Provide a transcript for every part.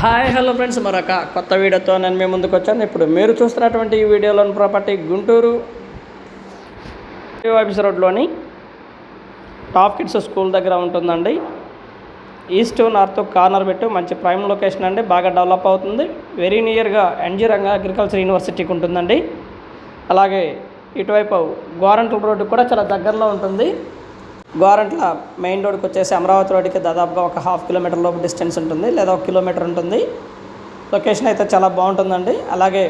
Hi hello friends, మరొక కొత్త వీడియోతో నేను మీ ముందుకు వచ్చాను. ఇప్పుడు మీరు చూస్తున్నటువంటి ఈ వీడియోలోని ప్రాపర్టీ గుంటూరు ఆఫీస్ రోడ్లోని టాప్ కిడ్స్ స్కూల్ దగ్గర ఉంటుందండి. ఈస్ట్ నార్త్ కార్నర్ పెట్టు మంచి ప్రైమ్ లొకేషన్ అండి. బాగా డెవలప్ అవుతుంది. వెరీ నియర్గా ఎన్జీ రంగా అగ్రికల్చర్ యూనివర్సిటీకి ఉంటుందండి. అలాగే ఇటువైపు గోరంట్ల రోడ్డు కూడా చాలా దగ్గరలో ఉంటుంది. గోరంట్ల మెయిన్ రోడ్కి వచ్చేసి అమరావతి రోడ్డుకి దాదాపుగా ఒక 1/2 కిలోమీటర్ లోపు డిస్టెన్స్ ఉంటుంది, లేదా 1 కిలోమీటర్ ఉంటుంది. లొకేషన్ అయితే చాలా బాగుంటుందండి. అలాగే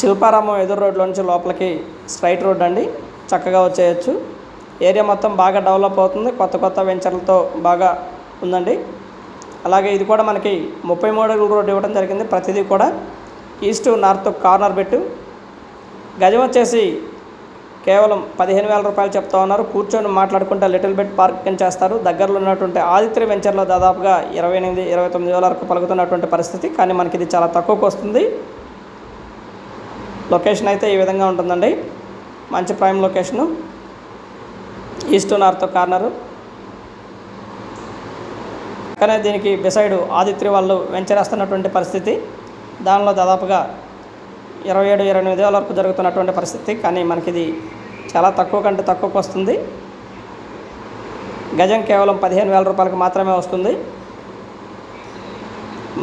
శిల్పారామం ఎదురు రోడ్లో నుంచి లోపలికి స్ట్రైట్ రోడ్ అండి, చక్కగా వచ్చేయచ్చు. ఏరియా మొత్తం బాగా డెవలప్ అవుతుంది, కొత్త కొత్త వెంచర్లతో బాగా ఉందండి. అలాగే ఇది కూడా మనకి 33 అడుగుల రోడ్డు ఇవ్వడం జరిగింది. ప్రతిదీ కూడా ఈస్ట్ నార్త్ కార్నర్ పెట్టు. గజం వచ్చేసి కేవలం 15,000 రూపాయలు చెప్తా ఉన్నారు. కూర్చొని మాట్లాడుకుంటే లిటిల్ బిట్ పార్కింగ్ చేస్తారు. దగ్గరలో ఉన్నటువంటి ఆదిత్య వెంచర్లో దాదాపుగా 28-29 వేల వరకు పలుకుతున్నటువంటి పరిస్థితి, కానీ మనకి ఇది చాలా తక్కువకు వస్తుంది. లొకేషన్ అయితే ఈ విధంగా ఉంటుందండి. మంచి prime location, east north corner. కానీ దీనికి బిసైడ్ ఆదిత్య వాళ్ళు వెంచర్ వేస్తున్నటువంటి పరిస్థితి. దానిలో దాదాపుగా 27-28 వేల వరకు జరుగుతున్నటువంటి పరిస్థితి, కానీ మనకి ఇది చాలా తక్కువ కంటే తక్కువకు వస్తుంది. గజం కేవలం 15,000 రూపాయలకు మాత్రమే వస్తుంది.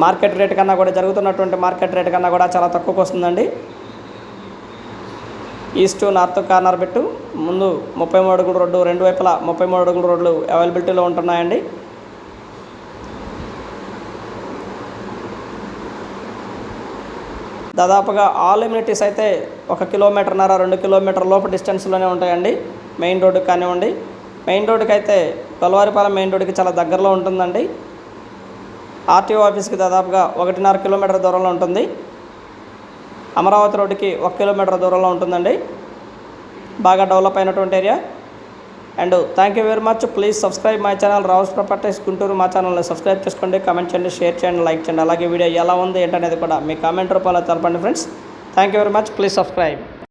మార్కెట్ రేట్ కన్నా కూడా జరుగుతున్నటువంటి మార్కెట్ రేట్ కన్నా కూడా చాలా తక్కువకు వస్తుందండి. ఈస్ట్ నార్త్ కార్నర్ పెట్టు ముందు 33 అడుగుల రోడ్డు, రెండు వైపులా 33 అడుగుల రోడ్లు అవైలబిలిటీలో ఉంటున్నాయండి. దాదాపుగా ఆల్ ఎమ్యూనిటీస్ అయితే 1 కిలోమీటర్న్నర 2 కిలోమీటర్ లోపు డిస్టెన్స్లోనే ఉంటాయండి. మెయిన్ రోడ్డుకి కానివ్వండి, మెయిన్ రోడ్డుకి అయితే గొల్లవారిపాలెం మెయిన్ రోడ్డుకి చాలా దగ్గరలో ఉంటుందండి. ఆర్టీఓ ఆఫీస్కి దాదాపుగా 1.5 కిలోమీటర్ దూరంలో ఉంటుంది. అమరావతి రోడ్డుకి 1 కిలోమీటర్ దూరంలో ఉంటుందండి. బాగా డెవలప్ అయినటువంటి area. And thank you very much. Please subscribe my channel Rao's properties Guntur. మా ఛానల్ని సబ్స్క్రైబ్ చేసుకోండి, కామెంట్ చేయండి, షేర్ చేయండి, లైక్ చేయండి. అలాగే వీడియో ఎలా ఉంది ఏంటనేది కూడా మీ కామెంట్ రూపంలో తెలపండి friends. Thank you very much. Please subscribe.